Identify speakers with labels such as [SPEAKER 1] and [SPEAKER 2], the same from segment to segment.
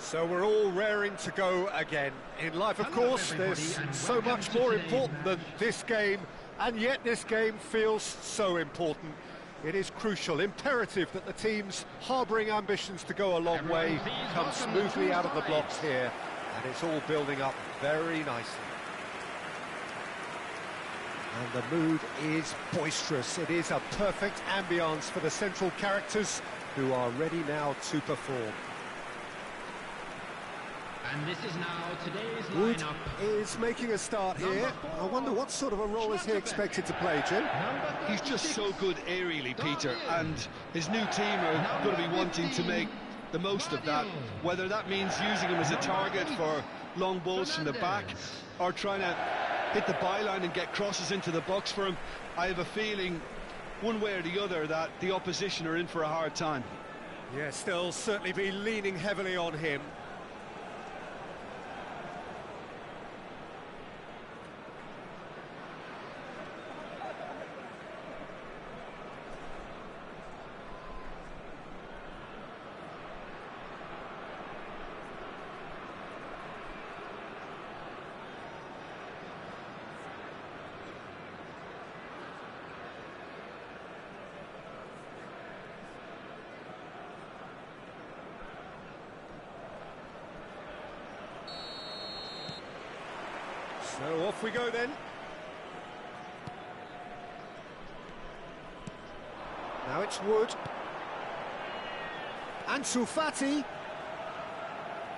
[SPEAKER 1] So we're all raring to go again. In life, of course, there's so much more important than this game, and yet this game feels so important. It is crucial, imperative that the teams harbouring ambitions to go a long way come smoothly out of the blocks here, and it's all building up very nicely. And the mood is boisterous. It is a perfect ambience for the central characters who are ready now to perform.
[SPEAKER 2] And this is now today's
[SPEAKER 1] Wood
[SPEAKER 2] lineup.
[SPEAKER 1] is making a start here. I wonder what sort of a role is he expected to play, Jim?
[SPEAKER 3] He's just so good aerially, Peter, and his new team are going to be wanting to make the most of that, whether that means using him as a target for long balls from the back or trying to hit the byline and get crosses into the box for him. I have a feeling, one way or the other, that the opposition are in for a hard time.
[SPEAKER 1] Yes, they'll certainly be leaning heavily on him. So off we go then. Now it's Wood. Ansu Fati.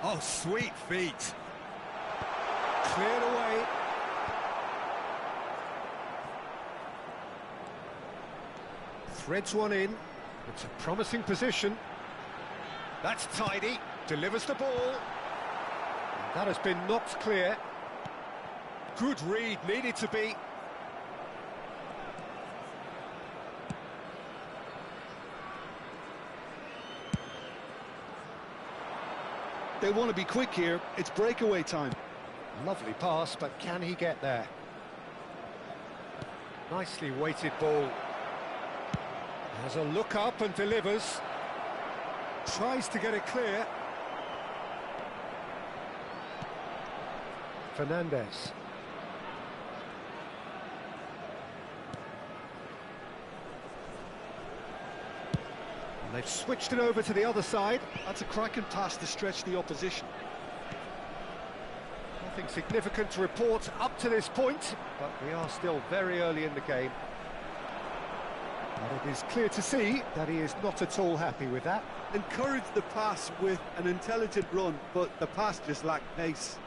[SPEAKER 1] Oh, sweet feet. Cleared away. Threads one in. It's a promising position. That's tidy. Delivers the ball. That has been knocked clear. Good read, needed to be.
[SPEAKER 3] They want to be quick here. It's breakaway time.
[SPEAKER 1] Lovely pass, but can he get there? Nicely weighted ball. Has a look up and delivers. Tries to get it clear. Fernandez. And they've switched it over to the other side.
[SPEAKER 3] That's a cracking pass to stretch the opposition.
[SPEAKER 1] Nothing significant to report up to this point, but we are still very early in the game. And it is clear to see that he is not at all happy with that.
[SPEAKER 3] Encouraged the pass with an intelligent run, but the pass just lacked pace.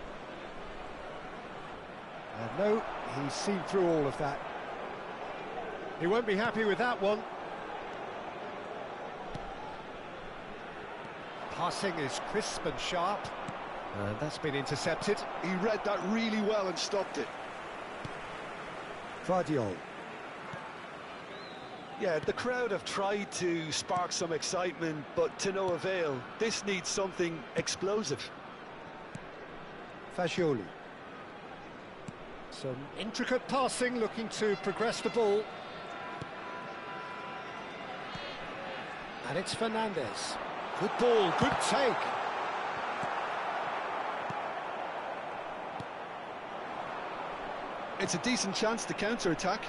[SPEAKER 1] And no, he's seen through all of that. He won't be happy with that one. Passing is crisp and sharp. And that's been intercepted.
[SPEAKER 3] He read that really well and stopped it.
[SPEAKER 1] Vardiol.
[SPEAKER 3] Yeah, the crowd have tried to spark some excitement, but to no avail. This needs something explosive.
[SPEAKER 1] Fagioli. Some intricate passing, looking to progress the ball. And it's Fernandez. Good ball, good take.
[SPEAKER 3] It's a decent chance to counter-attack.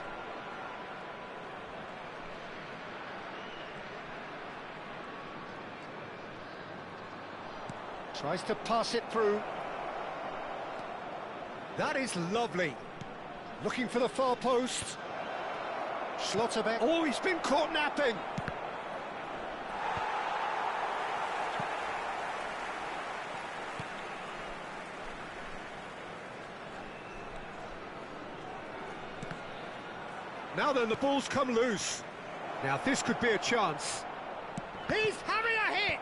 [SPEAKER 1] Tries to pass it through. That is lovely. Looking for the far post. Schlotterbeck. Oh, he's been caught napping. Now then, the ball's come loose. Now this could be a chance. He's having a hit!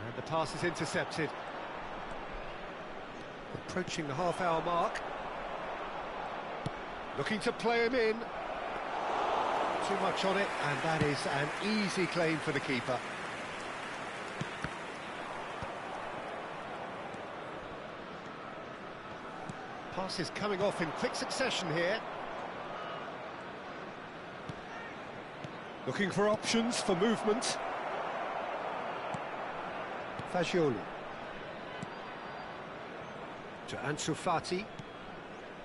[SPEAKER 1] And the pass is intercepted. Approaching the half-hour mark. Looking to play him in. Too much on it, and that is an easy claim for the keeper. Pass is coming off in quick succession here. Looking for options for movement. Fagioli. To Ansu Fati.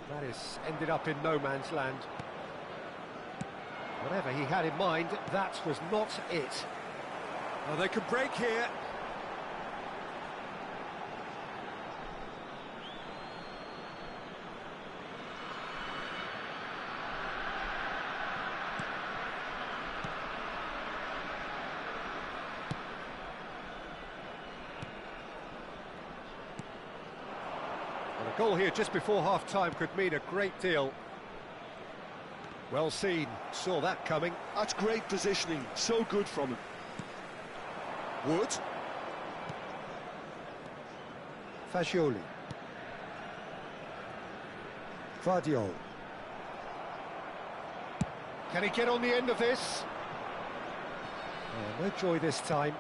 [SPEAKER 1] That is ended up in no man's land. Whatever he had in mind, that was not it. Oh, they could break here. A goal here just before half-time could mean a great deal. Well seen, saw that coming.
[SPEAKER 3] That's great positioning, so good from him.
[SPEAKER 1] Wood. Fagioli. Vardiol. Can he get on the end of this? Oh, no joy this time.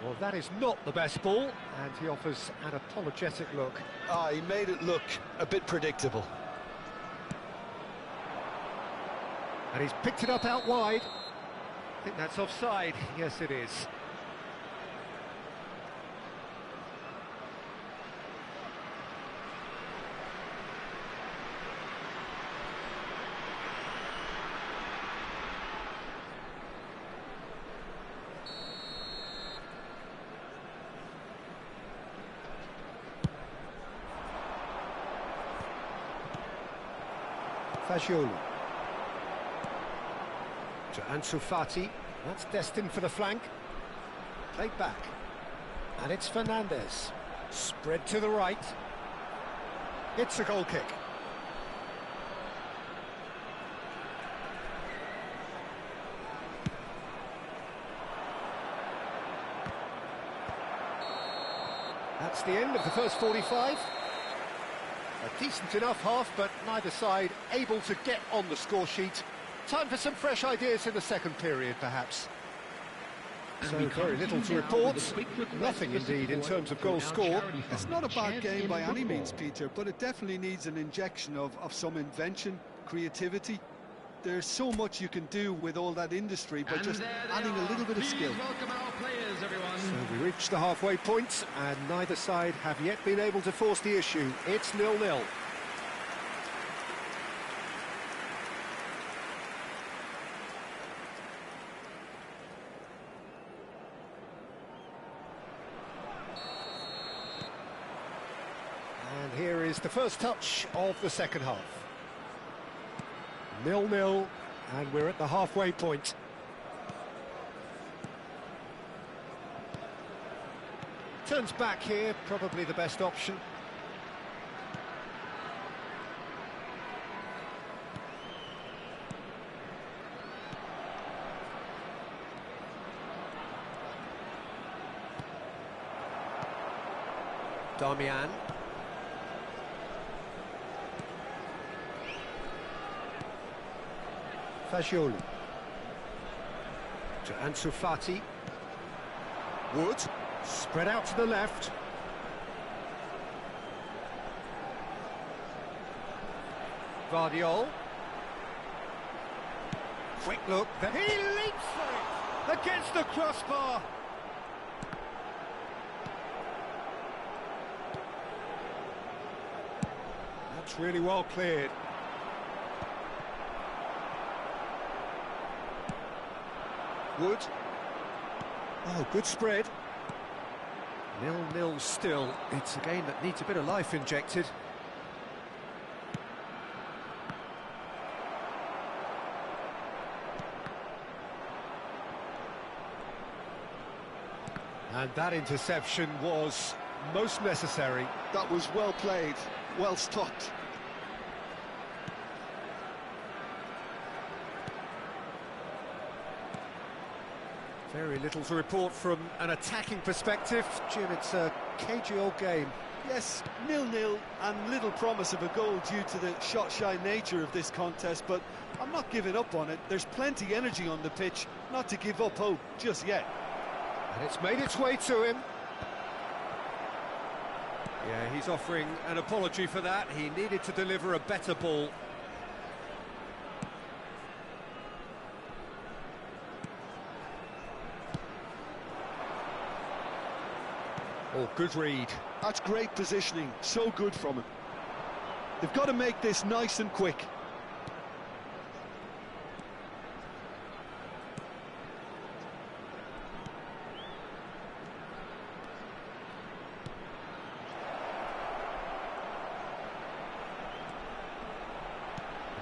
[SPEAKER 1] Well, that is not the best ball, and he offers an apologetic look.
[SPEAKER 3] He made it look a bit predictable.
[SPEAKER 1] And he's picked it up out wide. I think that's offside. Yes, it is. Fagioli. To Ansu Fati. That's destined for the flank. Played back. And it's Fernandez. Spread to the right. It's a goal kick. That's the end of the first 45. A decent enough half, but neither side able to get on the score sheet. Time for some fresh ideas in the second period, perhaps. So very little to report. Nothing, indeed, in terms of goals scored.
[SPEAKER 3] It's not a bad game by any means, Peter, but it definitely needs an injection of some invention, creativity. There's so much you can do with all that industry by just adding a little bit of skill.
[SPEAKER 1] So we reach the halfway point, and neither side have yet been able to force the issue. It's 0-0. And here is the first touch of the second half. 0-0, and we're at the halfway point. Turns back here, probably the best option. Darmian. Fagioli. To Ansu Fati. Wood. Spread out to the left. Vardiol. Quick look. Then he leaps for it against the crossbar. That's really well cleared. Wood. Oh, good spread. 0-0 still. It's a game that needs a bit of life injected. And that interception was most necessary.
[SPEAKER 3] That was well played, well stopped.
[SPEAKER 1] Very little to report from an attacking perspective. Jim, it's a cagey old game.
[SPEAKER 3] Yes, 0-0 and little promise of a goal due to the shot-shy nature of this contest, but I'm not giving up on it. There's plenty energy on the pitch, not to give up hope just yet.
[SPEAKER 1] And it's made its way to him. Yeah, he's offering an apology for that. He needed to deliver a better ball. Oh, good read.
[SPEAKER 3] That's great positioning, so good from him. They've got to make this nice and quick.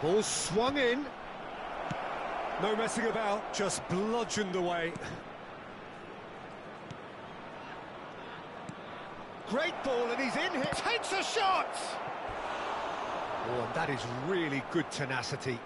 [SPEAKER 1] Ball swung in. No messing about, just bludgeoned away. Great ball, and he's in here. Takes a shot! Oh, and that is really good tenacity.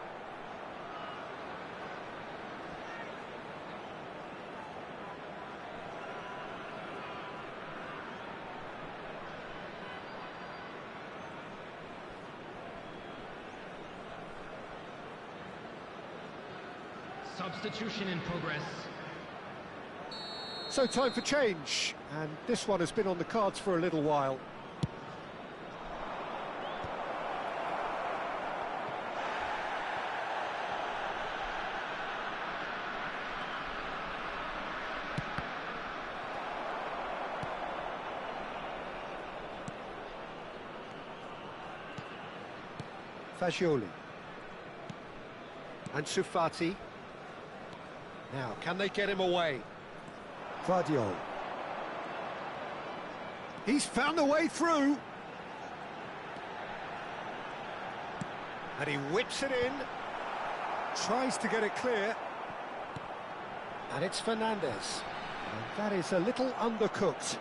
[SPEAKER 2] Substitution in progress.
[SPEAKER 1] So time for change, and this one has been on the cards for a little while. Fagioli. And Sufati. Now, can they get him away? Guardiola. He's found a way through. And he whips it in. Tries to get it clear. And it's Fernandez. And that is a little undercooked.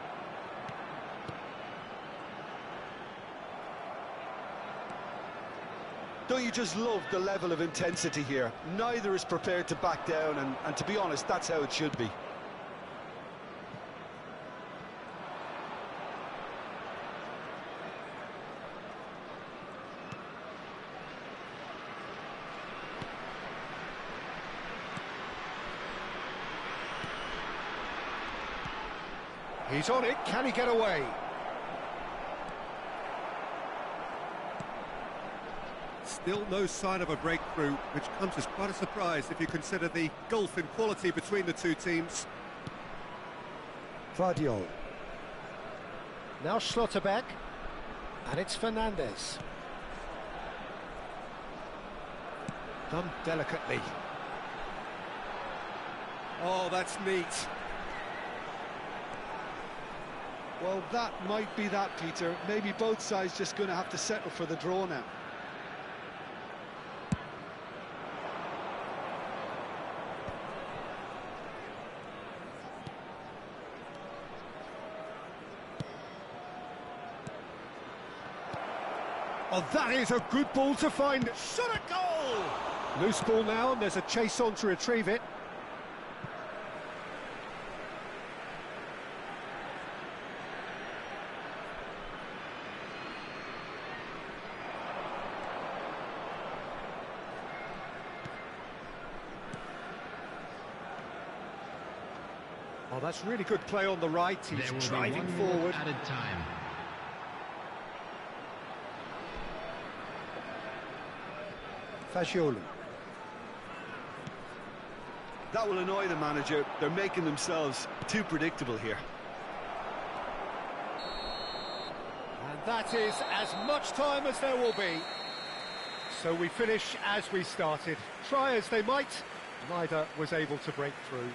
[SPEAKER 3] Don't you just love the level of intensity here? Neither is prepared to back down, and to be honest, that's how it should be.
[SPEAKER 1] He's on it, can he get away? Still no sign of a breakthrough, which comes as quite a surprise if you consider the gulf in quality between the two teams. Guardiola. Now Schlotterbeck, and it's Fernandez. Done delicately. Oh, that's neat.
[SPEAKER 3] Well, that might be that, Peter. Maybe both sides just going to have to settle for the draw now.
[SPEAKER 1] Oh, that is a good ball to find. Shot a goal! Loose ball now, and there's a chase on to retrieve it. Oh, that's really good play on the right. He's driving forward.
[SPEAKER 2] Added time.
[SPEAKER 1] Fagioli.
[SPEAKER 3] That will annoy the manager. They're making themselves too predictable here.
[SPEAKER 1] And that is as much time as there will be. So we finish as we started. Try as they might, neither was able to break through.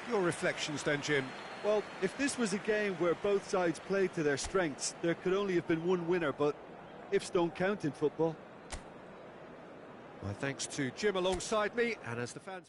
[SPEAKER 1] Your reflections then, Jim?
[SPEAKER 3] Well, if this was a game where both sides played to their strengths, there could only have been one winner, but ifs don't count in football.
[SPEAKER 1] My thanks to Jim alongside me, and as the fans...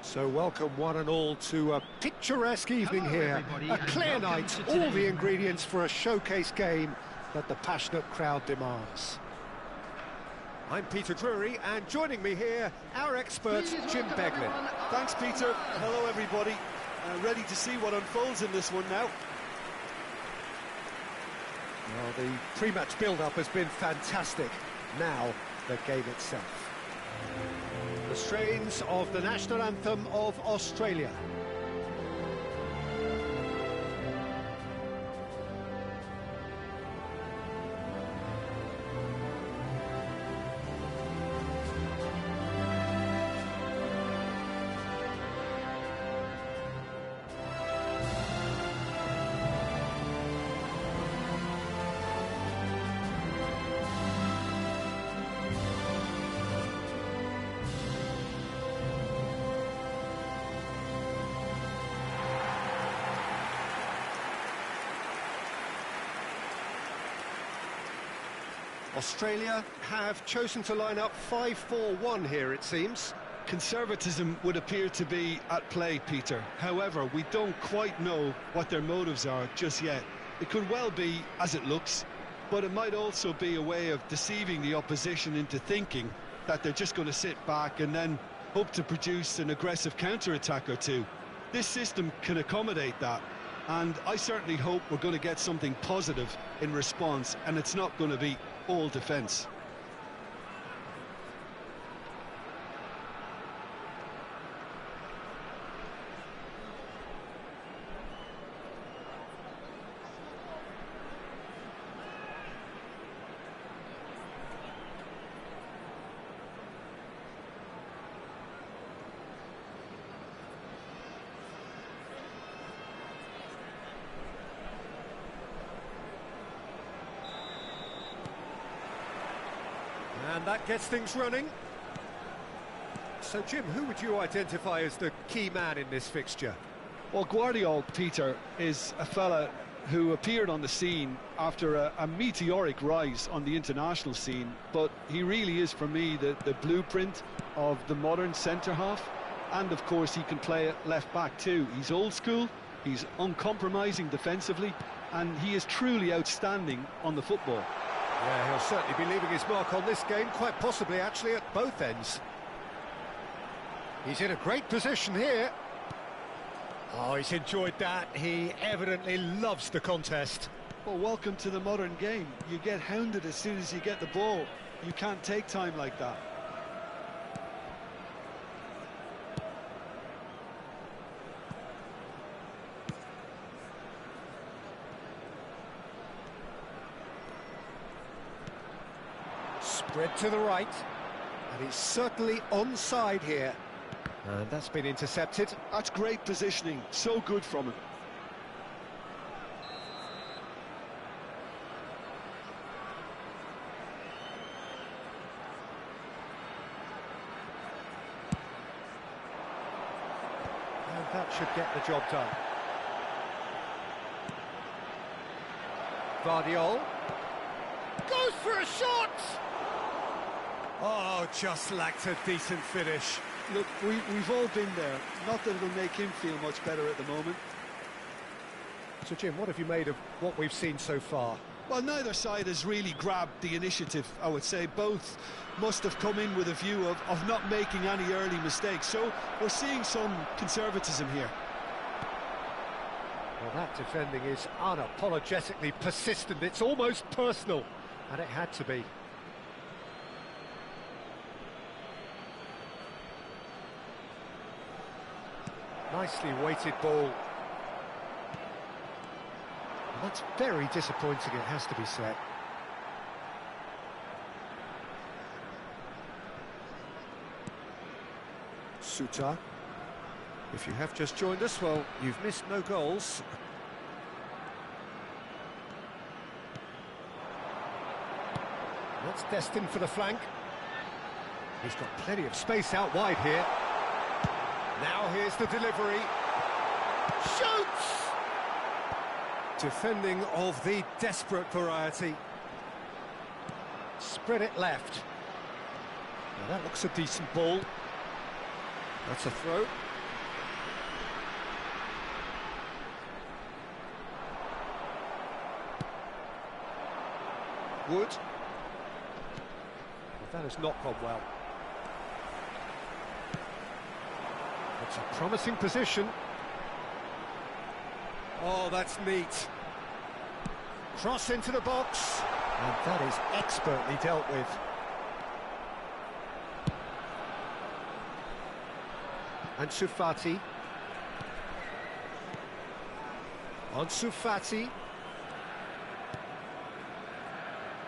[SPEAKER 1] So welcome one and all to a picturesque evening here, a clear night, all the ingredients for a showcase game that the passionate crowd demands. I'm Peter Drury, and joining me here, our expert Jim Beglin.
[SPEAKER 3] Thanks, Peter. Hello, everybody. Ready to see what unfolds in this one now.
[SPEAKER 1] Well, the pre-match build-up has been fantastic. Now, the game itself. The strains of the national anthem of Australia. Australia have chosen to line up 5-4-1 here, it seems.
[SPEAKER 3] Conservatism would appear to be at play, Peter. However, we don't quite know what their motives are just yet. It could well be as it looks, but it might also be a way of deceiving the opposition into thinking that they're just going to sit back and then hope to produce an aggressive counter-attack or two. This system can accommodate that, and I certainly hope we're going to get something positive in response, and it's not going to be all defence.
[SPEAKER 1] And that gets things running. So, Jim, who would you identify as the key man in this fixture?
[SPEAKER 3] Well, Guardiola, Peter, is a fella who appeared on the scene after a meteoric rise on the international scene, but he really is, for me, the blueprint of the modern centre-half, and, of course, he can play at left-back too. He's old school, he's uncompromising defensively, and he is truly outstanding on the football.
[SPEAKER 1] Yeah, he'll certainly be leaving his mark on this game, quite possibly actually at both ends. He's in a great position here. Oh, he's enjoyed that. He evidently loves the contest.
[SPEAKER 3] Well, welcome to the modern game. You get hounded as soon as you get the ball. You can't take time like that.
[SPEAKER 1] Spread to the right, and he's certainly onside here. And that's been intercepted.
[SPEAKER 3] That's great positioning, so good from him.
[SPEAKER 1] And that should get the job done. Guardiola goes for a shot! Oh, just lacked a decent finish.
[SPEAKER 3] Look, we've all been there. Not that it'll make him feel much better at the moment.
[SPEAKER 1] So, Jim, what have you made of what we've seen so far?
[SPEAKER 3] Well, neither side has really grabbed the initiative, I would say. Both must have come in with a view of not making any early mistakes. So we're seeing some conservatism here.
[SPEAKER 1] Well, that defending is unapologetically persistent. It's almost personal, and it had to be. Nicely weighted ball. And that's very disappointing, it has to be said. Suta. If you have just joined us, well, you've missed no goals. That's destined for the flank. He's got plenty of space out wide here. Now here's the delivery. Shoots! Defending of the desperate variety. Spread it left. Now that looks a decent ball. That's a throw. Wood. Well, that has not gone well. It's a promising position. Oh, that's neat. Cross into the box. And that is expertly dealt with. Ansu Fati. Ansu Fati.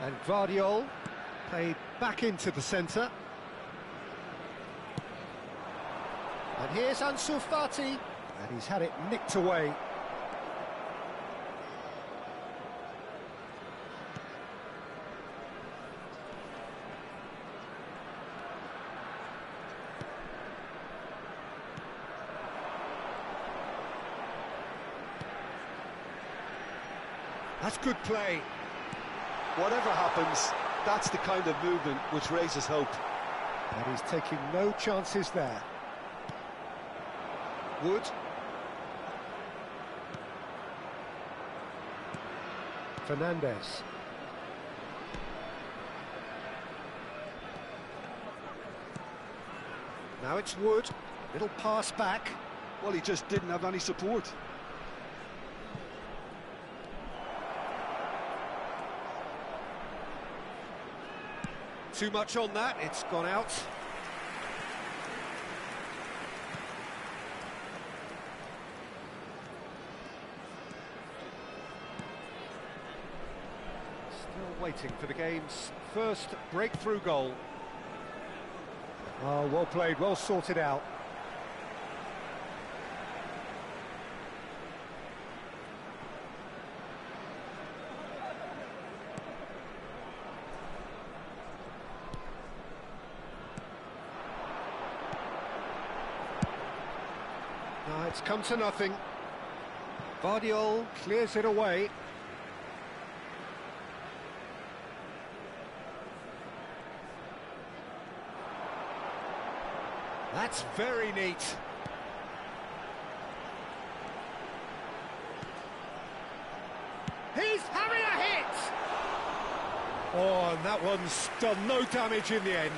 [SPEAKER 1] And Guardiola played back into the centre. And here's Ansu Fati. And he's had it nicked away. That's good play.
[SPEAKER 3] Whatever happens, that's the kind of movement which raises hope.
[SPEAKER 1] And he's taking no chances there. Wood. Fernandez. Now it's Wood. Little pass back.
[SPEAKER 3] Well, he just didn't have any support.
[SPEAKER 1] Too much on that, it's gone out. Still waiting for the game's first breakthrough goal. Oh, well played, well sorted out. No, it's come to nothing. Guardiola clears it away. That's very neat. He's having a hit! Oh, and that one's done no damage in the end.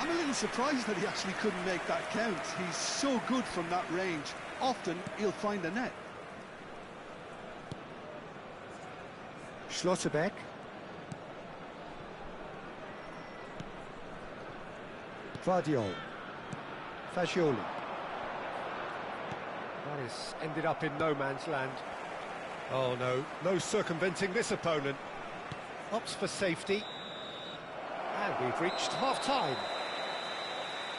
[SPEAKER 3] I'm a little surprised that he actually couldn't make that count. He's so good from that range. Often he'll find the net.
[SPEAKER 1] Schlotterbeck. Guardiola. Fagioli. That has ended up in no man's land. Oh no, no circumventing this opponent. Opts for safety. And we've reached half-time.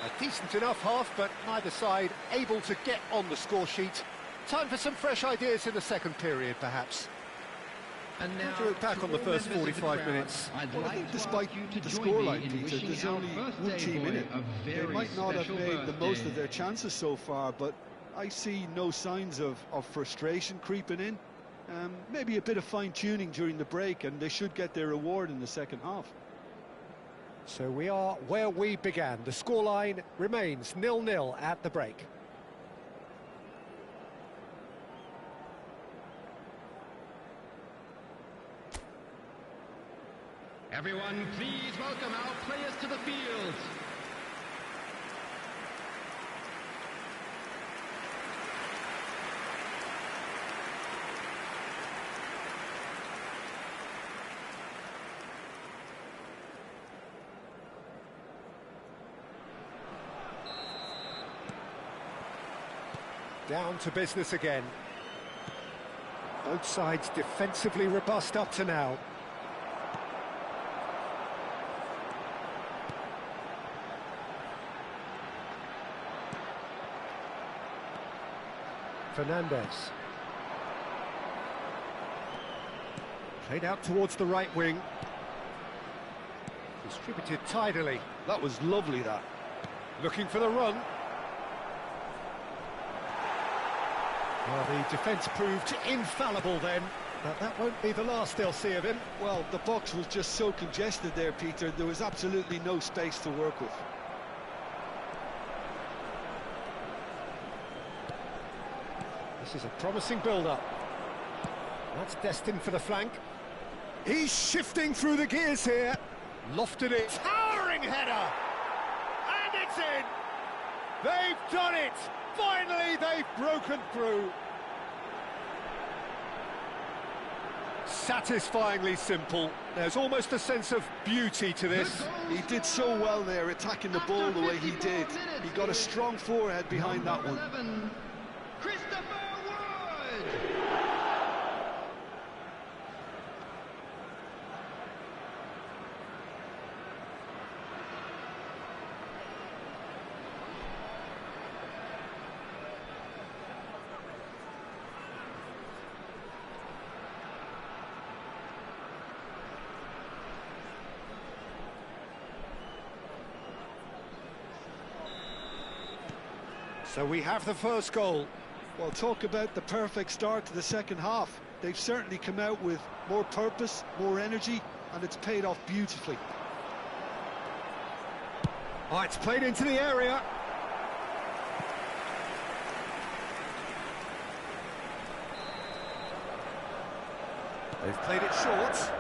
[SPEAKER 1] A decent enough half, but neither side able to get on the score sheet. Time for some fresh ideas in the second period, perhaps.
[SPEAKER 2] And now,
[SPEAKER 1] What do you look back on the first 45 minutes?
[SPEAKER 3] Well, I think despite the scoreline, Peter, there's only one team in it. They might not have made the most of their chances so far, but I see no signs of frustration creeping in. Maybe a bit of fine-tuning during the break, and they should get their reward in the second half.
[SPEAKER 1] So we are where we began. The scoreline remains 0-0 at the break.
[SPEAKER 2] Everyone, please welcome our players to the field.
[SPEAKER 1] Down to business again. Both sides defensively robust up to now. Fernandez. Played out towards the right wing. Distributed tidily.
[SPEAKER 3] That was lovely, that.
[SPEAKER 1] Looking for the run. Well, the defence proved infallible then, but that won't be the last they'll see of him.
[SPEAKER 3] Well, the box was just so congested there, Peter. There was absolutely no space to work with.
[SPEAKER 1] This is a promising build-up. That's destined for the flank. He's shifting through the gears here. Lofted it. Towering header. And it's in. They've done it. Finally, they've broken through. Satisfyingly simple. There's almost a sense of beauty to this.
[SPEAKER 3] He did so well there, attacking the ball the way he did. He got a strong forehead behind that one.
[SPEAKER 1] So we have the first goal.
[SPEAKER 3] Well, talk about the perfect start to the second half. They've certainly come out with more purpose, more energy, and it's paid off beautifully.
[SPEAKER 1] Oh, it's played into the area. They've played it short.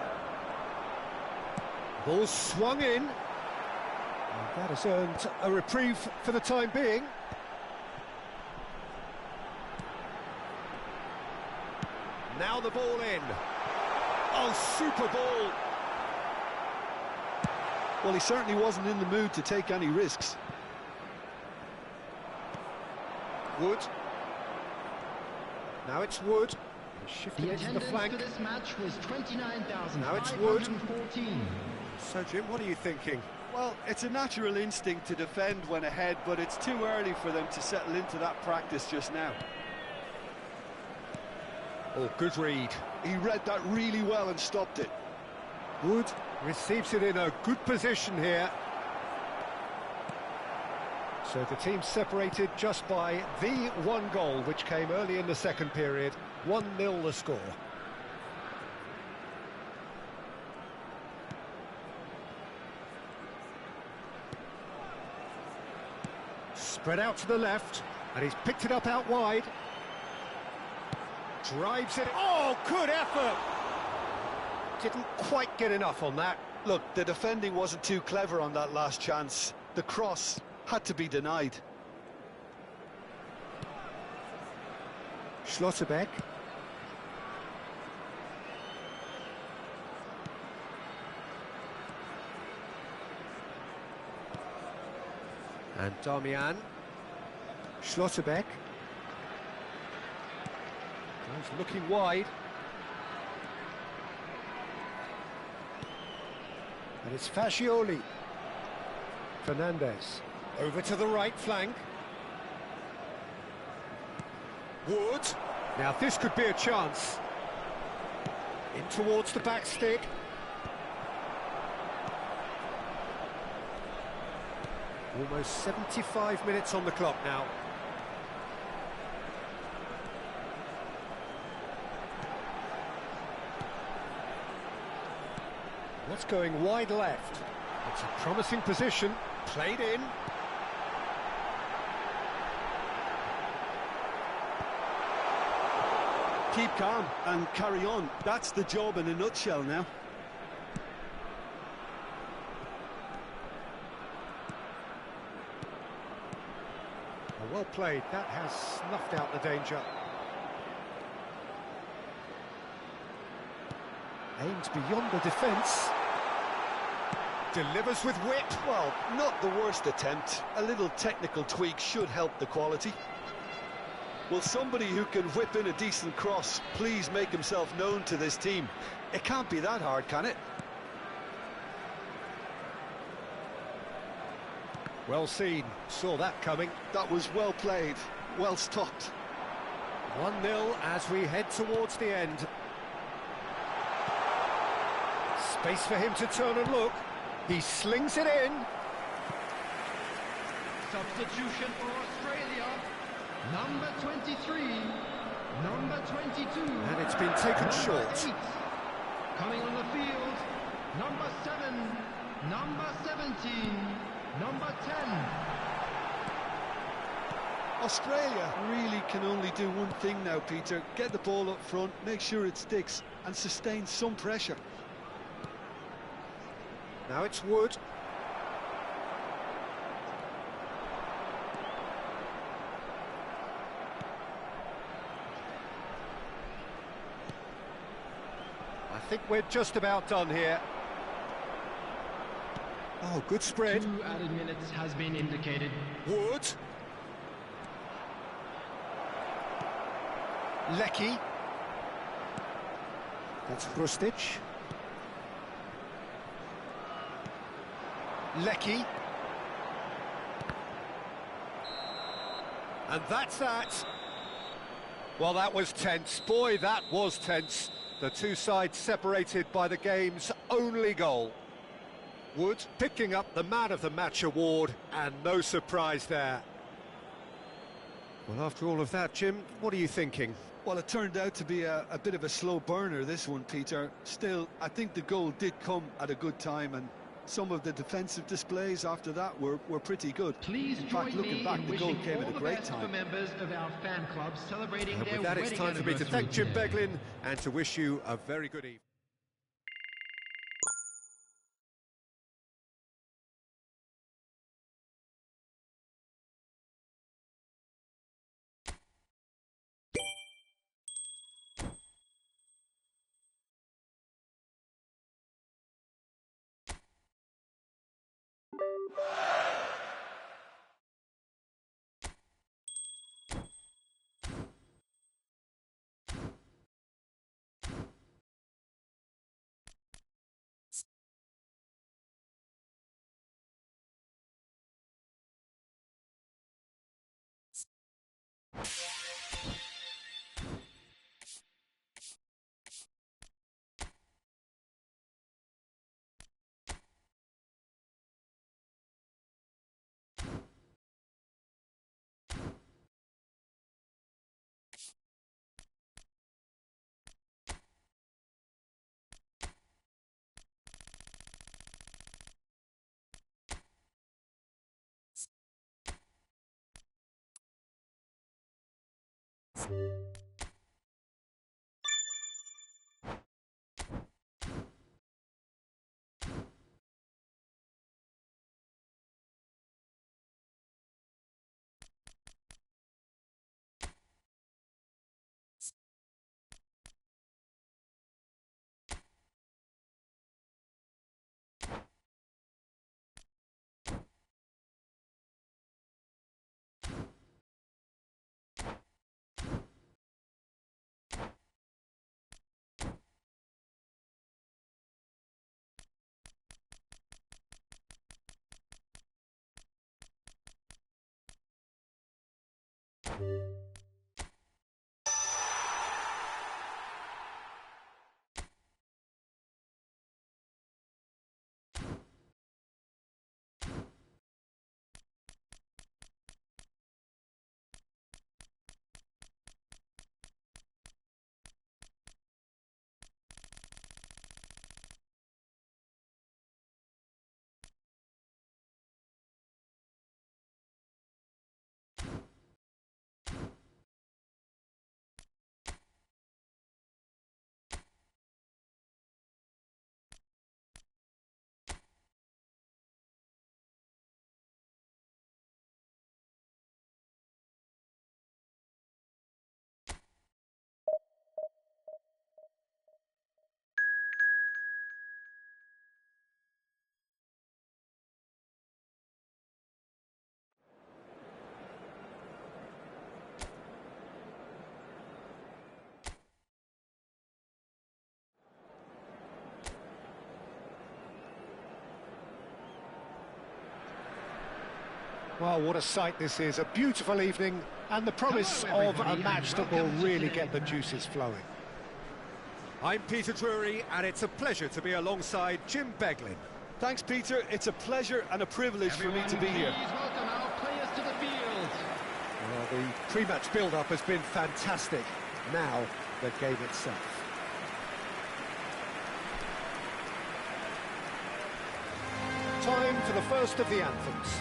[SPEAKER 1] Ball swung in. And that has earned a reprieve for the time being. Now the ball in. Oh, super ball.
[SPEAKER 3] Well, he certainly wasn't in the mood to take any risks.
[SPEAKER 1] Wood. Now it's Wood. Shifting into the flank.
[SPEAKER 2] For this match was 29,514.
[SPEAKER 1] Now it's Wood. So, Jim, what are you thinking?
[SPEAKER 3] Well, it's a natural instinct to defend when ahead, but it's too early for them to settle into that practice just now.
[SPEAKER 1] Oh, good read.
[SPEAKER 3] He read that really well and stopped it.
[SPEAKER 1] Wood receives it in a good position here. So the team separated just by the one goal, which came early in the second period. 1-0 the score. Spread out to the left, and he's picked it up out wide. Drives it. Oh, good effort! Didn't quite get enough on that.
[SPEAKER 3] Look, the defending wasn't too clever on that last chance. The cross had to be denied.
[SPEAKER 1] Schlotterbeck. And Damian. Schlotterbeck. He's looking wide. And it's Fascioli. Fernandez. Over to the right flank. Wood. Now this could be a chance. In towards the back stick. Almost 75 minutes on the clock now. What's going wide left? It's a promising position. Played in.
[SPEAKER 3] Keep calm and carry on. That's the job in a nutshell now.
[SPEAKER 1] Well played. That has snuffed out the danger. Aims beyond the defence. Delivers with wit.
[SPEAKER 3] Well, not the worst attempt. A little technical tweak should help the quality. Will somebody who can whip in a decent cross please make himself known to this team? It can't be that hard, can it?
[SPEAKER 1] Well seen. Saw that coming.
[SPEAKER 3] That was well played. Well stopped.
[SPEAKER 1] 1-0 as we head towards the end. Space for him to turn and look. He slings it in.
[SPEAKER 2] Substitution for Australia. Number 23. Number 22.
[SPEAKER 1] And it's been taken short.
[SPEAKER 2] 8. Coming on the field. Number 7. Number 17. Number 10.
[SPEAKER 3] Australia really can only do one thing now, Peter. Get the ball up front, make sure it sticks, and sustain some pressure.
[SPEAKER 1] Now it's Wood. I think we're just about done here. Oh, good spread.
[SPEAKER 2] 2 added minutes has been indicated.
[SPEAKER 1] Wood. Lecky. That's Brustic. Lecky. And that's that. Well, that was tense. Boy, that was tense. The two sides separated by the game's only goal. Wood picking up the Man of the Match award, and no surprise there. Well, after all of that, Jim, what are you thinking?
[SPEAKER 3] Well, it turned out to be a bit of a slow burner, this one, Peter. Still, I think the goal did come at a good time, and some of the defensive displays after that were pretty good.
[SPEAKER 2] Please
[SPEAKER 3] in fact, looking back, the goal came at a great time.
[SPEAKER 2] For members of our fan club celebrating
[SPEAKER 1] And
[SPEAKER 2] their
[SPEAKER 1] with that, it's time for me to thank Jim Beglin and to wish you a very good evening. Well, what a sight this is. A beautiful evening and the promise of a match that will really get the juices flowing. I'm Peter Drury, and it's a pleasure to be alongside Jim Beglin.
[SPEAKER 3] Thanks, Peter. It's a pleasure and a privilege for me to be here.
[SPEAKER 2] Please welcome our players to the field.
[SPEAKER 1] Well, the pre-match build-up has been fantastic. Now, the game itself. Time for the first of the anthems.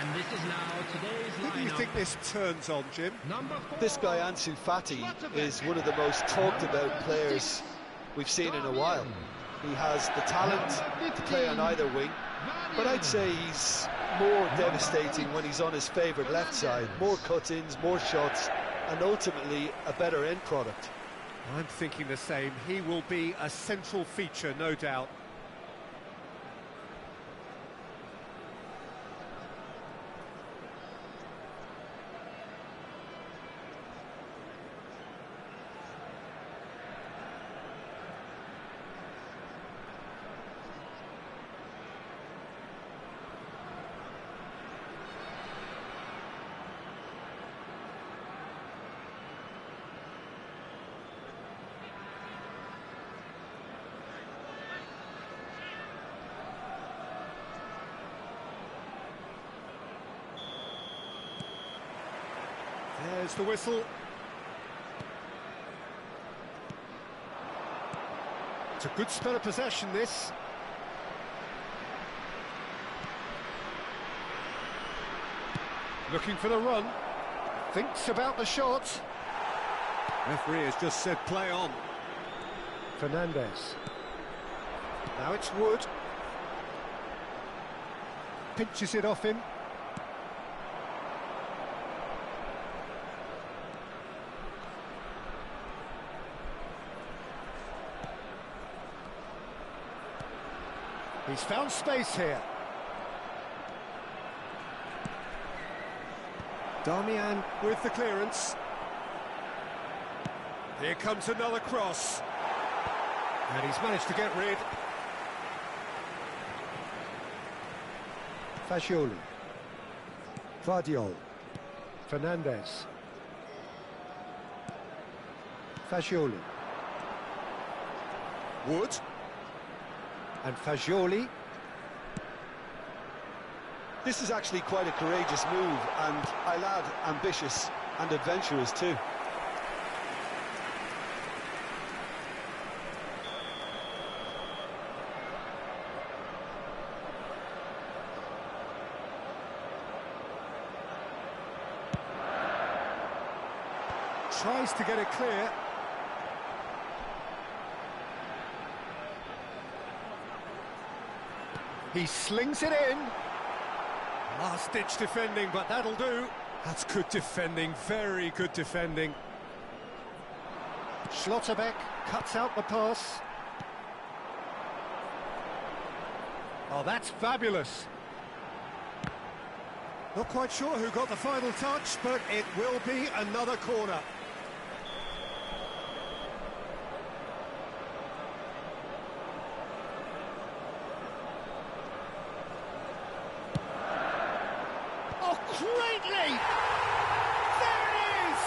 [SPEAKER 2] And this is now today's
[SPEAKER 1] Who do you
[SPEAKER 2] lineup.
[SPEAKER 1] think this turns on, Jim?
[SPEAKER 2] Number 4.
[SPEAKER 3] This guy, Ansu Fati, is one of the most talked about players we've seen in a while. He has the talent to play on either wing, but I'd say he's more devastating when he's on his favourite left side. More cut-ins, more shots, and ultimately a better end product.
[SPEAKER 1] I'm thinking the same. He will be a central feature, no doubt. There's the whistle. It's a good spell of possession, this. Looking for the run. Thinks about the shot. Referee has just said play on. Fernandez. Now it's Wood. Pinches it off him. He's found space here. Darmian with the clearance. Here comes another cross. And he's managed to get rid. Fagioli. Vardiol. Fernandez. Fagioli. Wood. And Fagioli.
[SPEAKER 3] This is actually quite a courageous move, and I'll add ambitious and adventurous too.
[SPEAKER 1] Tries to get it clear. He slings it in. Last-ditch defending, but that'll do. That's good defending, very good defending. Schlotterbeck cuts out the pass. Oh, that's fabulous. Not quite sure who got the final touch, but it will be another corner. Great leap! There it is!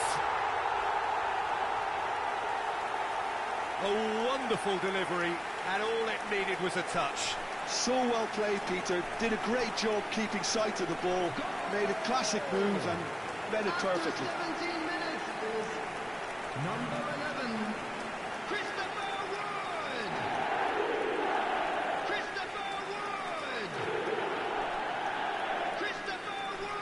[SPEAKER 1] A wonderful delivery, and all it needed was a touch.
[SPEAKER 3] So well played, Peter. Did a great job keeping sight of the ball. Made a classic move and read it perfectly.
[SPEAKER 2] 17 minutes is number 11, Christopher Wood! Christopher Wood! Christopher Wood!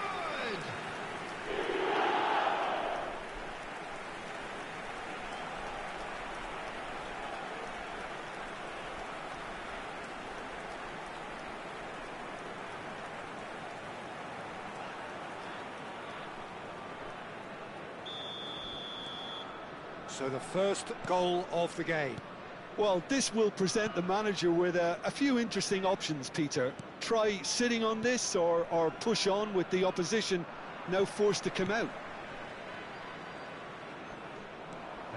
[SPEAKER 1] So the first goal of the game.
[SPEAKER 3] Well, this will present the manager with a few interesting options, Peter. Try sitting on this or push on with the opposition now forced to come out.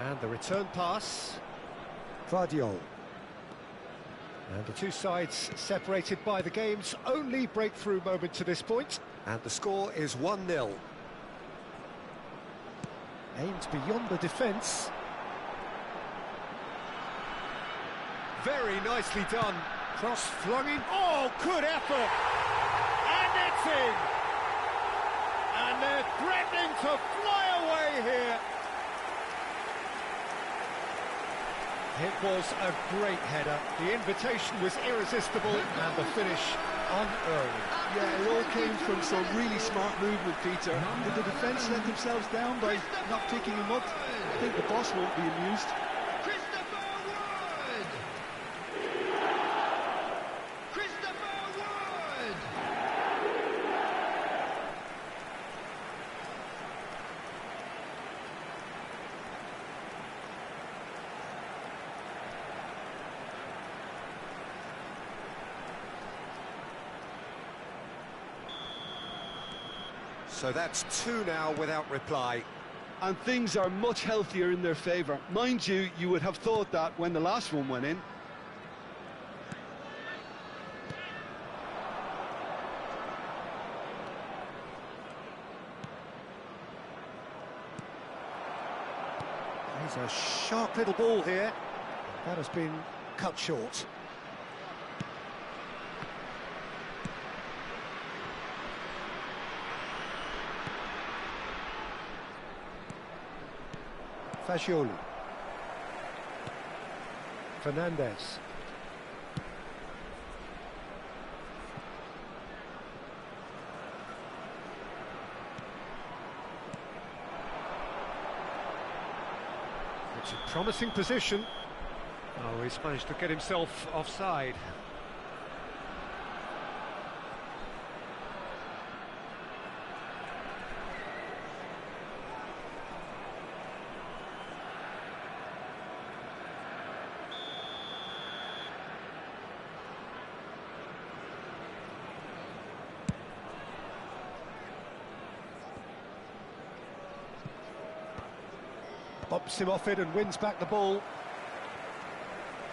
[SPEAKER 1] And the return pass. Vardiol. And the two sides separated by the game's only breakthrough moment to this point. And the score is 1-0. Aimed beyond the defence. Very nicely done. Cross flung in. Oh, good effort! And it's in! And they're threatening to fly away here. It was a great header. The invitation was irresistible, and the finish unearned.
[SPEAKER 3] Yeah, it all came from some really smart movement, Peter. Did the defence let themselves down by not picking him up? I think the boss won't be amused.
[SPEAKER 2] Christopher Wood! Christopher Wood!
[SPEAKER 1] So that's two now without reply.
[SPEAKER 3] And things are much healthier in their favour. Mind you, you would have thought that when the last one went in.
[SPEAKER 1] He's a sharp little ball here. That has been cut short. Fagioli. Fernandez. It's a promising position. Oh, he's managed to get himself offside. Bumps him off it and wins back the ball.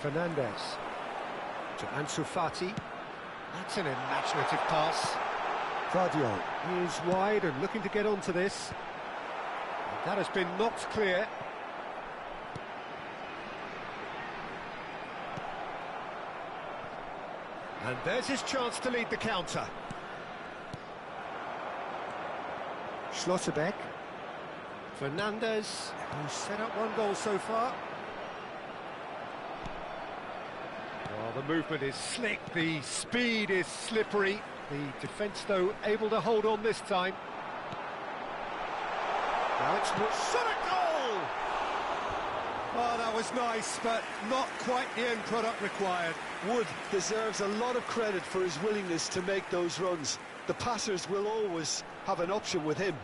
[SPEAKER 1] Fernandez to Ansu Fati. That's an imaginative pass. Vardio is wide and looking to get onto this. And that has been knocked clear. And there's his chance to lead the counter. Schlotterbeck. Fernandez, who's set up one goal so far. Well, the movement is slick, the speed is slippery. The defence, though, able to hold on this time. Now it's shot a goal! Oh, that was nice, but not quite the end product required.
[SPEAKER 3] Wood deserves a lot of credit for his willingness to make those runs. The passers will always have an option with him.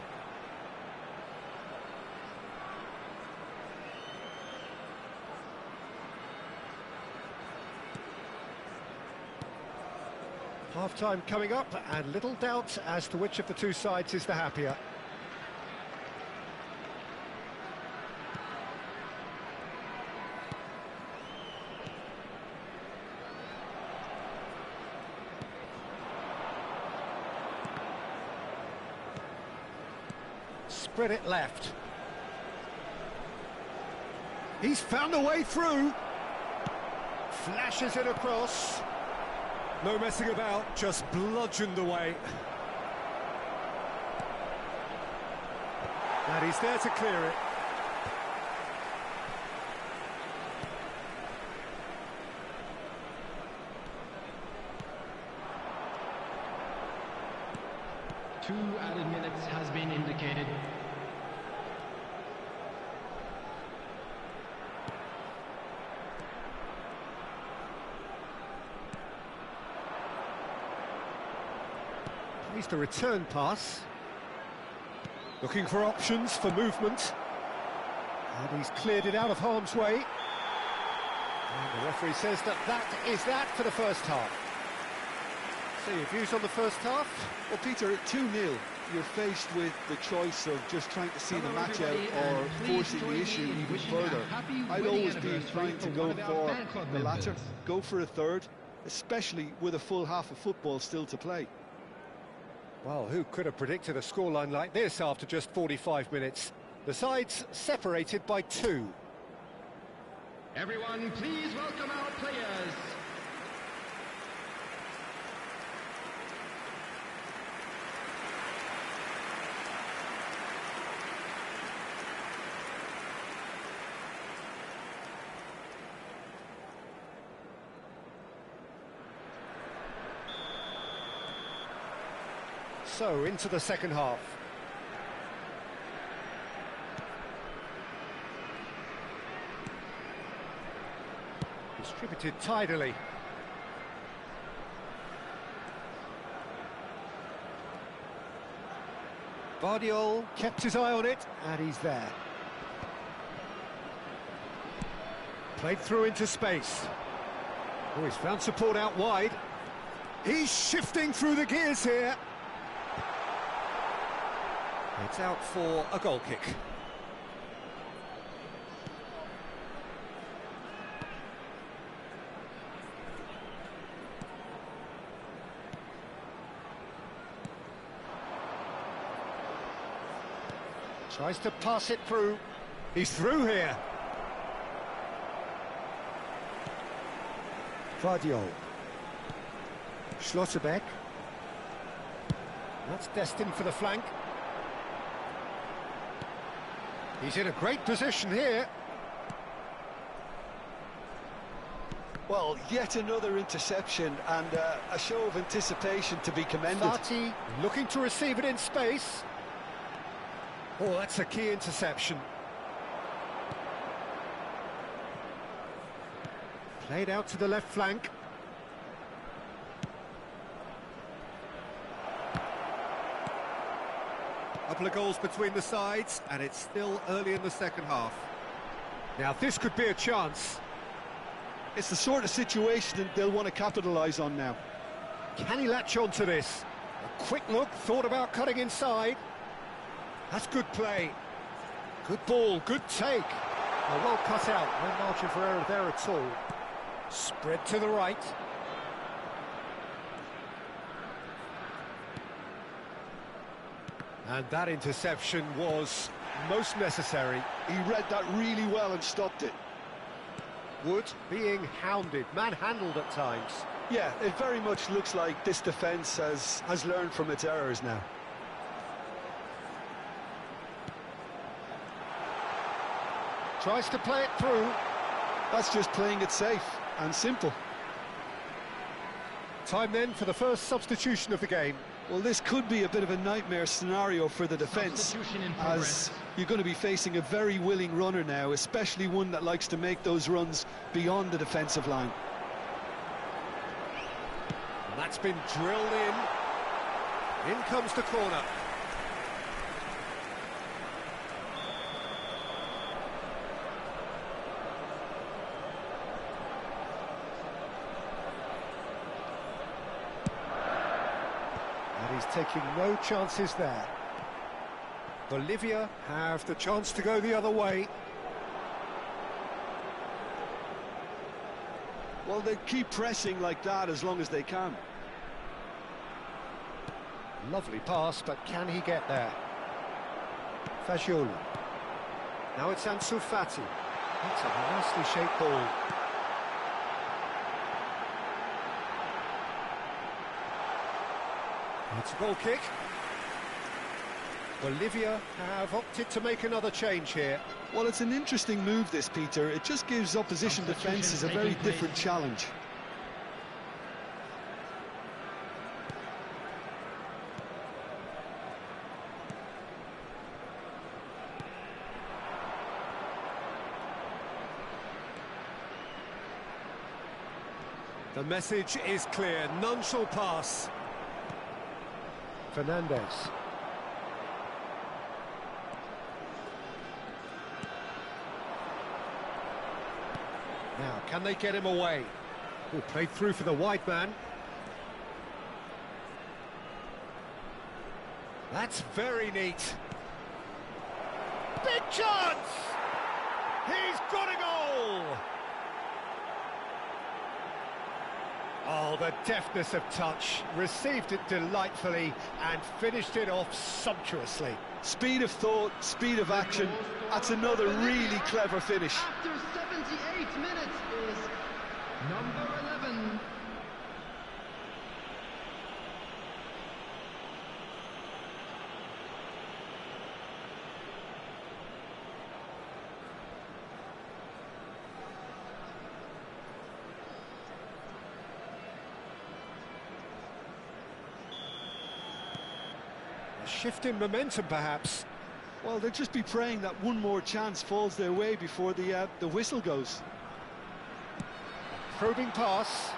[SPEAKER 1] Half-time coming up, and little doubt as to which of the two sides is the happier. Spread it left. He's found a way through. Flashes it across. No messing about, just bludgeoned away. And he's there to clear it.
[SPEAKER 2] Two added minutes has been indicated.
[SPEAKER 1] Needs the return pass. Looking for options for movement. And he's cleared it out of harm's way. And the referee says that is that for the first half. So your views on the first half?
[SPEAKER 3] Well, Peter, at 2-0, you're faced with the choice of just trying to see the match out or forcing the issue even further. I'd always be inclined to go for the latter, go for a third, especially with a full half of football still to play.
[SPEAKER 1] Well, who could have predicted a scoreline like this after just 45 minutes? The sides separated by 2.
[SPEAKER 2] Everyone, please welcome our players.
[SPEAKER 1] So, into the second half. Distributed tidily. Guardiola kept his eye on it, and he's there. Played through into space. Oh, he's found support out wide. He's shifting through the gears here. It's out for a goal kick. Tries to pass it through. He's through here. Guardiola. Schlotterbeck. That's destined for the flank. He's in a great position here.
[SPEAKER 3] Well, yet another interception and a show of anticipation to be commended.
[SPEAKER 1] Fati looking to receive it in space. Oh, that's a key interception. Played out to the left flank. Couple of goals between the sides, and it's still early in the second half. Now, this could be a chance.
[SPEAKER 3] It's the sort of situation that they'll want to capitalise on now.
[SPEAKER 1] Can he latch on to this? A quick look, thought about cutting inside. That's good play. Good ball, good take. Well cut out, no margin for error there at all. Spread to the right. And that interception was most necessary.
[SPEAKER 3] He read that really well and stopped it.
[SPEAKER 1] Wood being hounded, manhandled at times.
[SPEAKER 3] Yeah, it very much looks like this defence has learned from its errors now.
[SPEAKER 1] Tries to play it through.
[SPEAKER 3] That's just playing it safe and simple.
[SPEAKER 1] Time then for the first substitution of the game.
[SPEAKER 3] Well, this could be a bit of a nightmare scenario for the defence, as you're going to be facing a very willing runner now, especially one that likes to make those runs beyond the defensive line.
[SPEAKER 1] And that's been drilled in. In comes the corner. He's taking no chances there. Bolivia have the chance to go the other way.
[SPEAKER 3] Well, they keep pressing like that as long as they can.
[SPEAKER 1] Lovely pass, but can he get there? Fagioli. Now it's Ansu Fati. That's a nicely shaped ball. It's a goal kick. Bolivia have opted to make another change here.
[SPEAKER 3] Well, it's an interesting move, this, Peter. It just gives opposition defences a very different challenge.
[SPEAKER 1] The message is clear. None shall pass. Fernandez. Now, can they get him away? Oh, played through for the wide man. That's very neat. Big chance! He's got a goal! Oh, the deftness of touch, received it delightfully and finished it off sumptuously.
[SPEAKER 3] Speed of thought, speed of action, that's another really clever finish.
[SPEAKER 2] After 78 minutes is number 11.
[SPEAKER 1] A shift in momentum, perhaps.
[SPEAKER 3] Well, they'll just be praying that one more chance falls their way before the whistle goes.
[SPEAKER 1] Probing pass.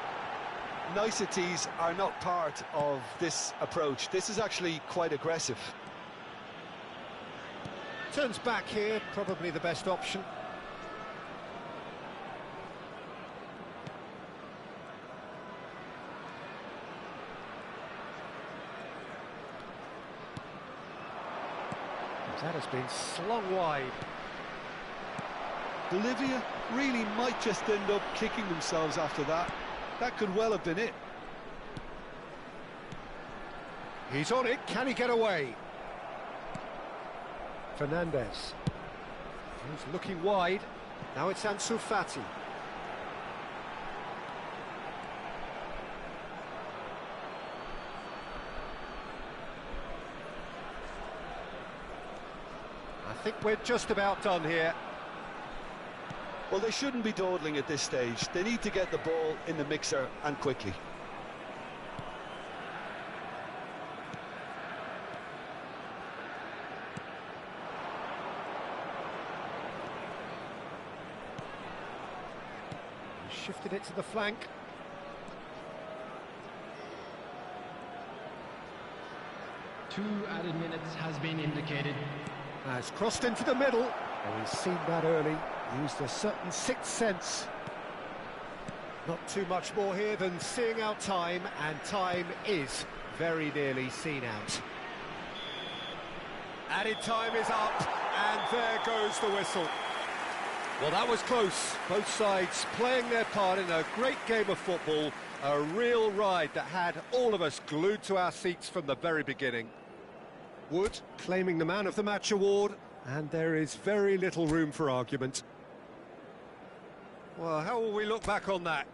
[SPEAKER 3] Niceties are not part of this approach. This is actually quite aggressive.
[SPEAKER 1] Turns back here, probably the best option. That has been slung wide.
[SPEAKER 3] Bolivia really might just end up kicking themselves after that. That could well have been it.
[SPEAKER 1] He's on it, can he get away? Fernandez. He's looking wide. Now it's Ansu Fati. I think we're just about done here.
[SPEAKER 3] Well, they shouldn't be dawdling at this stage. They need to get the ball in the mixer, and quickly.
[SPEAKER 1] Shifted it to the flank.
[SPEAKER 2] Two added minutes has been indicated.
[SPEAKER 1] Has crossed into the middle. Oh, he's seen that early. Used a certain sixth sense. Not too much more here than seeing out time, and time is very nearly seen out. Added time is up, and there goes the whistle. Well, that was close. Both sides playing their part in a great game of football. A real ride that had all of us glued to our seats from the very beginning. Wood claiming the Man of the Match award, and there is very little room for argument. Well, how will we look back on that?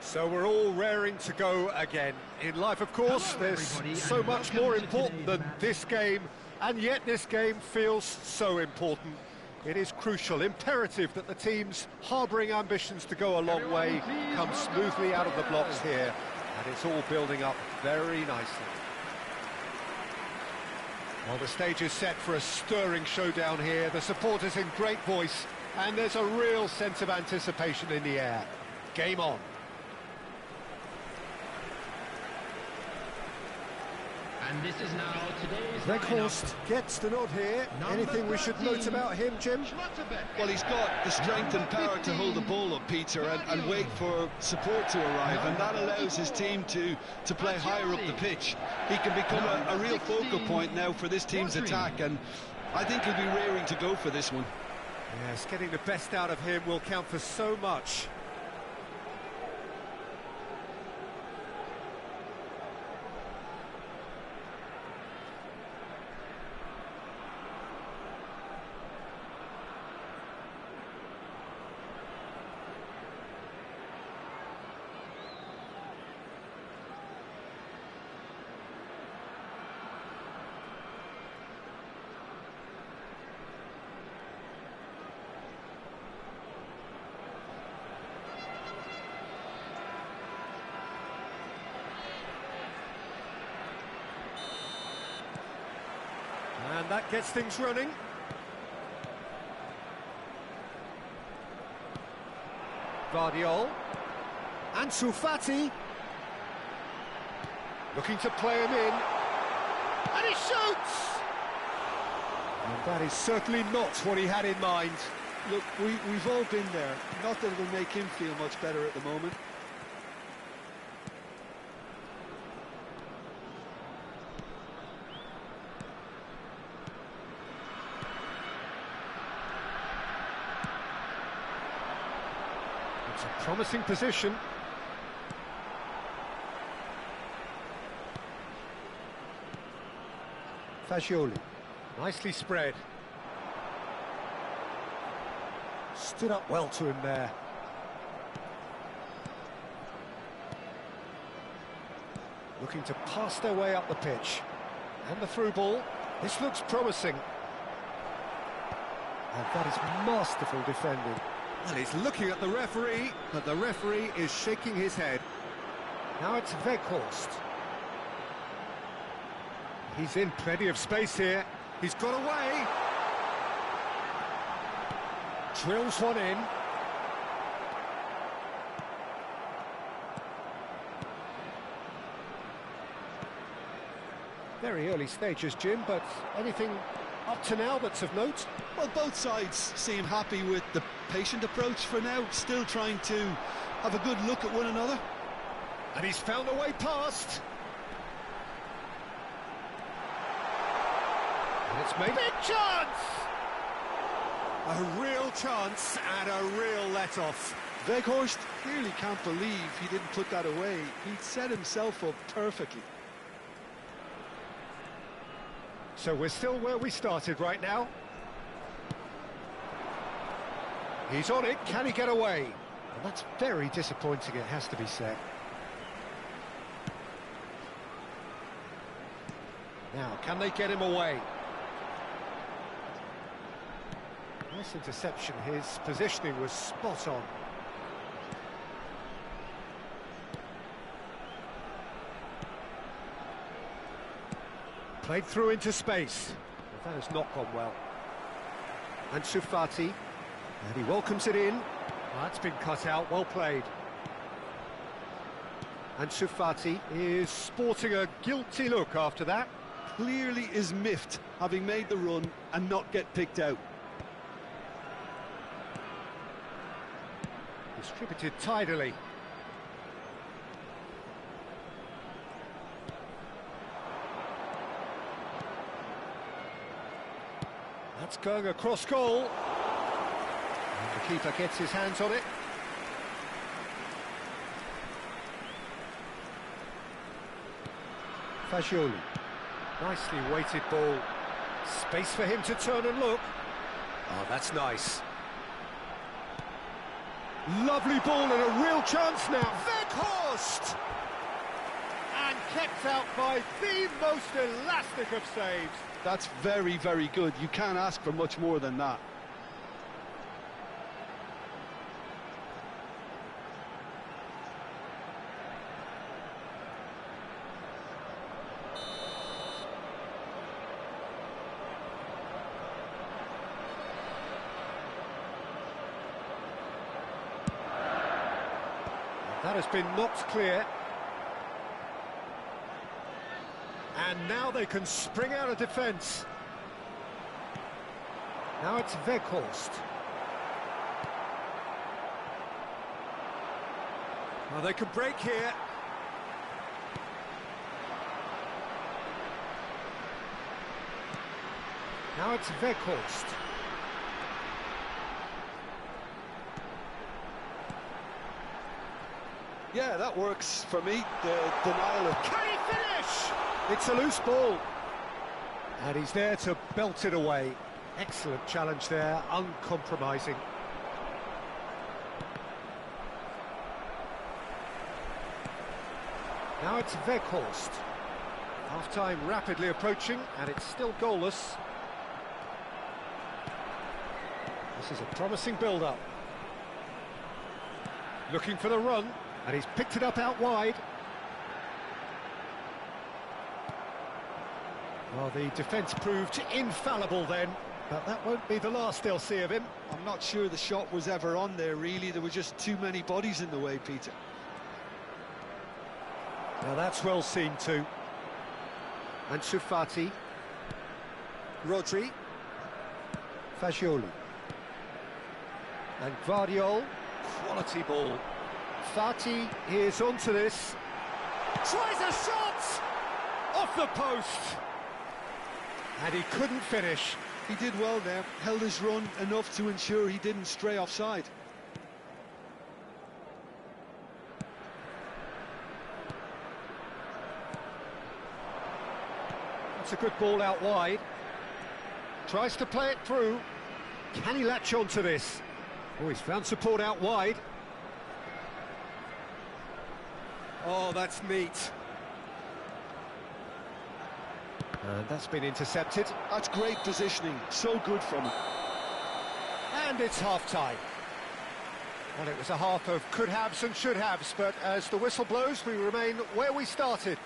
[SPEAKER 1] So we're all raring to go again. In life, of course, there's so much more important than this game, and yet this game feels so important. It is crucial, imperative that the teams harbouring ambitions to go a long way come smoothly out of the blocks here, and it's all building up very nicely. Well, the stage is set for a stirring showdown here. The supporters in great voice, and there's a real sense of anticipation in the air. Game on.
[SPEAKER 2] And this is now today's
[SPEAKER 1] Weghorst gets the nod here. Anything we should note about him, Jim?
[SPEAKER 3] Well, he's got the strength and power to hold the ball up, Peter, and wait for support to arrive, and that allows his team to play higher up the pitch. He can become a real focal point now for this team's attack, and I think he'll be raring to go for this one.
[SPEAKER 1] Yes, getting the best out of him will count for so much. And that gets things running. Guardiola. Ansu Fati. Looking to play him in. And he shoots! And that is certainly not what he had in mind.
[SPEAKER 3] Look, we've all been there. Not that it'll make him feel much better at the moment.
[SPEAKER 1] It's a promising position. Fagioli, nicely spread. Stood up well to him there. Looking to pass their way up the pitch. And the through ball. This looks promising. And that is masterful defending. Well, he's looking at the referee, but the referee is shaking his head. Now it's Weghorst. He's in plenty of space here. He's got away. Drills one in. Very early stages, Jim, but anything up to now that's of note?
[SPEAKER 3] Well, both sides seem happy with the patient approach for now, still trying to have a good look at one another.
[SPEAKER 1] And he's found a way past. And it's made big chance! A real chance and a real let-off.
[SPEAKER 3] Weghorst clearly can't believe he didn't put that away. He'd set himself up perfectly.
[SPEAKER 1] So we're still where we started right now. He's on it, can he get away? And that's very disappointing, it has to be said. Now, can they get him away? Nice interception, his positioning was spot on. Played through into space. But that has not gone well. Ansu Fati, and he welcomes it in. Oh, that's been cut out, well played. Ansu Fati is sporting a guilty look after that.
[SPEAKER 3] Clearly is miffed, having made the run and not get picked out.
[SPEAKER 1] Distributed tidily. That's going across goal. And the keeper gets his hands on it. Fagioli. Nicely weighted ball. Space for him to turn and look. Oh, that's nice. Lovely ball and a real chance now. post! And kept out by the most elastic of saves.
[SPEAKER 3] That's very, very good. You can't ask for much more than that.
[SPEAKER 1] That has been knocked clear. And now they can spring out of defence. Now it's Weghorst. Well, they can break here. Now it's Weghorst.
[SPEAKER 3] Yeah, that works for me. The denial of...
[SPEAKER 1] Can he finish? It's a loose ball. And he's there to belt it away. Excellent challenge there, uncompromising. Now it's Weghorst. Half-time rapidly approaching, and it's still goalless. This is a promising build-up. Looking for the run, and he's picked it up out wide. Well, the defence proved infallible then, but that won't be the last they'll see of him.
[SPEAKER 3] I'm not sure the shot was ever on there, really. There were just too many bodies in the way, Peter.
[SPEAKER 1] Now that's well seen too. And Fati, Rodri, Fagioli, and Guardiol. Quality ball. Fati is onto this. Tries a shot! Off the post! And he couldn't finish.
[SPEAKER 3] He did well there, held his run enough to ensure he didn't stray offside.
[SPEAKER 1] That's a good ball out wide. Tries to play it through. Can he latch onto this? Oh, he's found support out wide. Oh, that's neat. And that's been intercepted.
[SPEAKER 3] That's great positioning, so good from him.
[SPEAKER 1] And it's half-time. Well, it was a half of could-haves and should-haves, but as the whistle blows, we remain where we started.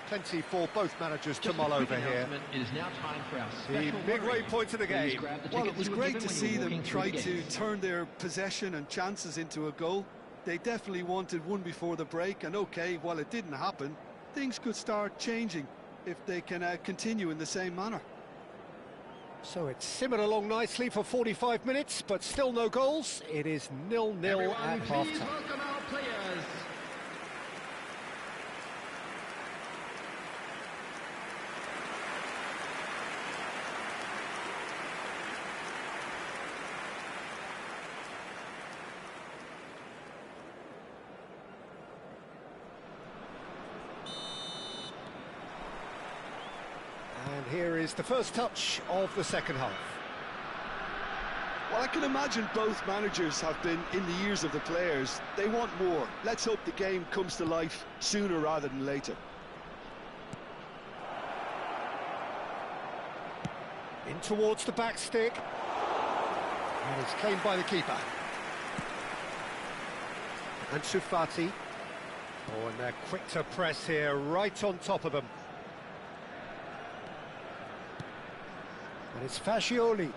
[SPEAKER 1] Plenty for both managers to mull over here.
[SPEAKER 2] It is now time for our
[SPEAKER 1] The midway point of the game.
[SPEAKER 3] Well, it was great to see them try to turn their possession and chances into a goal. They definitely wanted one before the break, and okay, while it didn't happen, things could start changing if they can continue in the same manner.
[SPEAKER 1] So it's simmered along nicely for 45 minutes, but still no goals. It is 0-0 at half-time.
[SPEAKER 2] Welcome our players.
[SPEAKER 1] And here is the first touch of the second half.
[SPEAKER 3] Well, I can imagine both managers have been in the ears of the players. They want more. Let's hope the game comes to life sooner rather than later.
[SPEAKER 1] In towards the back stick. And it's claimed by the keeper. And Fati. Oh, and they're quick to press here, right on top of them. And it's Fagioli.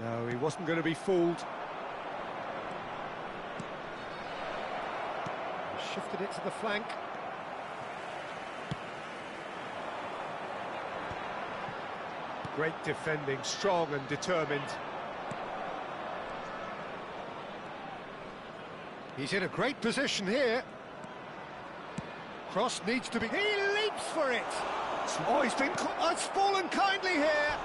[SPEAKER 1] No, he wasn't going to be fooled. He shifted it to the flank. Great defending, strong and determined. He's in a great position here. Cross needs to be... He leaps for it! Oh, it's fallen kindly here!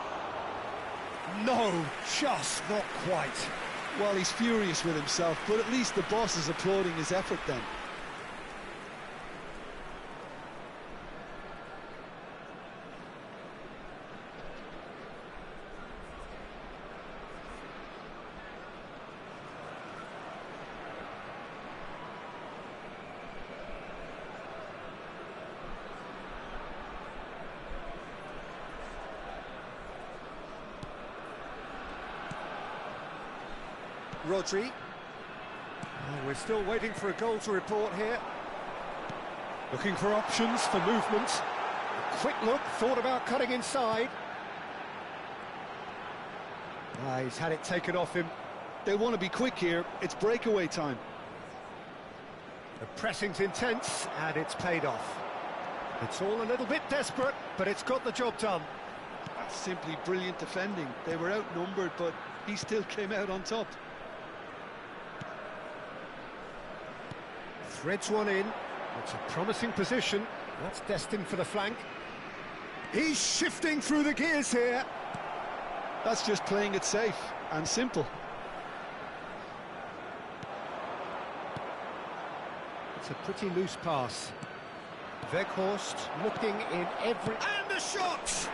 [SPEAKER 1] No, just not quite.
[SPEAKER 3] Well, he's furious with himself, but at least the boss is applauding his effort then.
[SPEAKER 1] Rodri. Oh, we're still waiting for a goal to report here. Looking for options for movement. A quick look, thought about cutting inside. He's had it taken off him.
[SPEAKER 3] They want to be quick here. It's breakaway time.
[SPEAKER 1] The pressing's intense, and it's paid off. It's all a little bit desperate, but it's got the job done.
[SPEAKER 3] That's simply brilliant defending. They were outnumbered, but he still came out on top.
[SPEAKER 1] Threads one in. It's a promising position. That's destined for the flank. He's shifting through the gears here.
[SPEAKER 3] That's just playing it safe and simple.
[SPEAKER 1] It's a pretty loose pass. Weghorst looking in every... And the shot!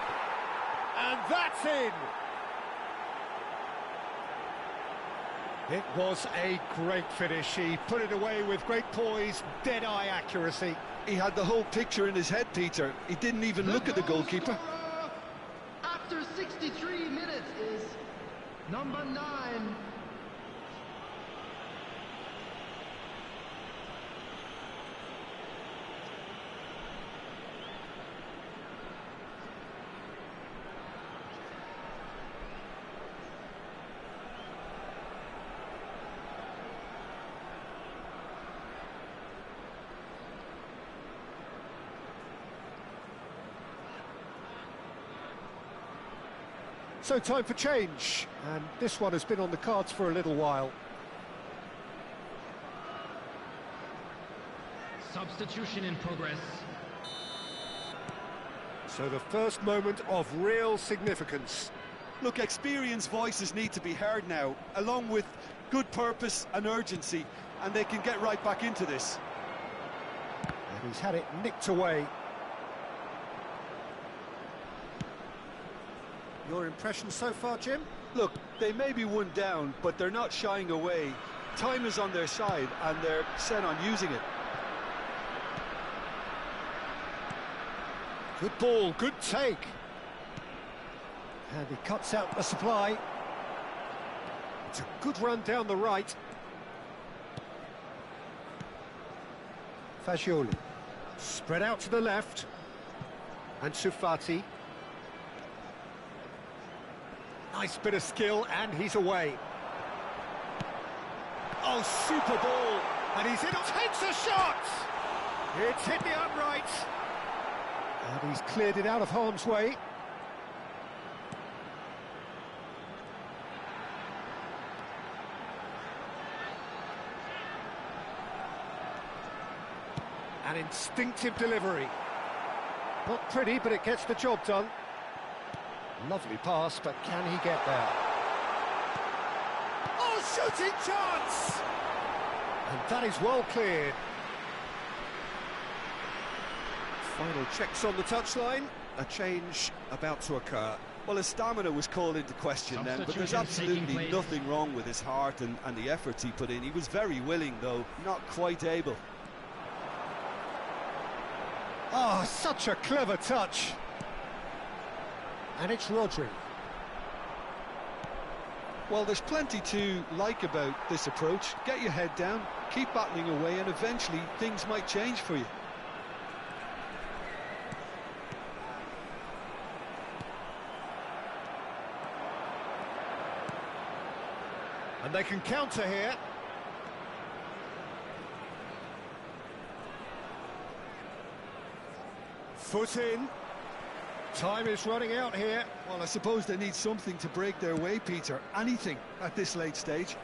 [SPEAKER 1] And that's in! It was a great finish. He put it away with great poise, dead-eye accuracy.
[SPEAKER 3] He had the whole picture in his head, Peter. He didn't even look at the goalkeeper.
[SPEAKER 2] After 63 minutes is number 9.
[SPEAKER 1] So time for change, and this one has been on the cards for a little while.
[SPEAKER 2] Substitution in progress.
[SPEAKER 1] So the first moment of real significance.
[SPEAKER 3] Look, experienced voices need to be heard now, along with good purpose and urgency, and they can get right back into this.
[SPEAKER 1] And he's had it nicked away. Your impression so far, Jim?
[SPEAKER 3] Look, they may be one down, but they're not shying away. Time is on their side, and they're set on using it.
[SPEAKER 1] Good ball, good take. And he cuts out the supply. It's a good run down the right. Fagioli. Spread out to the left. And Sufati. Nice bit of skill, and he's away. Oh, super ball! And he's in, takes a shot! It's hit the upright. And he's cleared it out of harm's way. An instinctive delivery. Not pretty, but it gets the job done. Lovely pass, but can he get there? Oh, shooting chance! And that is well cleared. Final checks on the touchline. A change about to occur.
[SPEAKER 3] Well, his stamina was called into question then, but there's absolutely nothing wrong with his heart and the efforts he put in. He was very willing, though, not quite able.
[SPEAKER 1] Oh, such a clever touch. And it's Rodri.
[SPEAKER 3] Well, there's plenty to like about this approach. Get your head down, keep battling away, and eventually things might change for you.
[SPEAKER 1] And they can counter here. Foot in. Time is running out here.
[SPEAKER 3] Well, I suppose they need something to break their way, Peter. Anything at this late stage.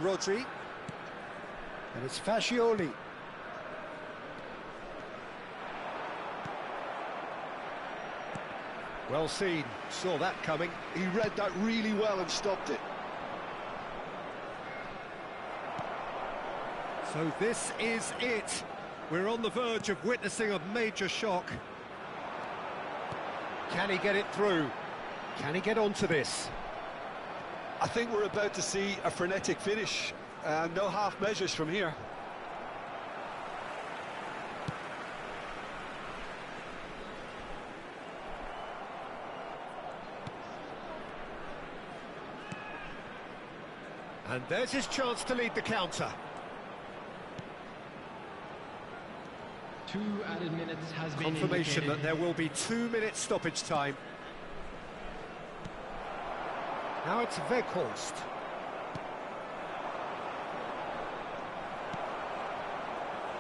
[SPEAKER 1] Rodri. And it's Fagioli. Well seen. Saw that coming.
[SPEAKER 3] He read that really well and stopped it.
[SPEAKER 1] So this is it. We're on the verge of witnessing a major shock. Can he get it through? Can he get onto this?
[SPEAKER 3] I think we're about to see a frenetic finish. No half measures from here.
[SPEAKER 1] And there's his chance to lead the counter.
[SPEAKER 2] 2 added minutes has been
[SPEAKER 1] Confirmation
[SPEAKER 2] indicated.
[SPEAKER 1] that there will be 2 minutes stoppage time. Now it's Weghorst.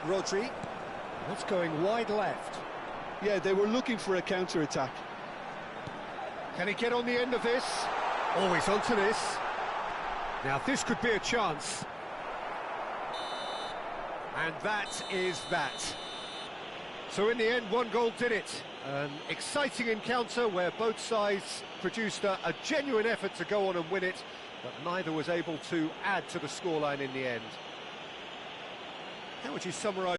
[SPEAKER 1] Rodri. That's going wide left.
[SPEAKER 3] Yeah, they were looking for a counter-attack.
[SPEAKER 1] Can he get on the end of this? Always onto this. Now this could be a chance. And that is that. So in the end, 1 goal did it. An exciting encounter where both sides produced a genuine effort to go on and win it, but neither was able to add to the scoreline in the end. How would you summarise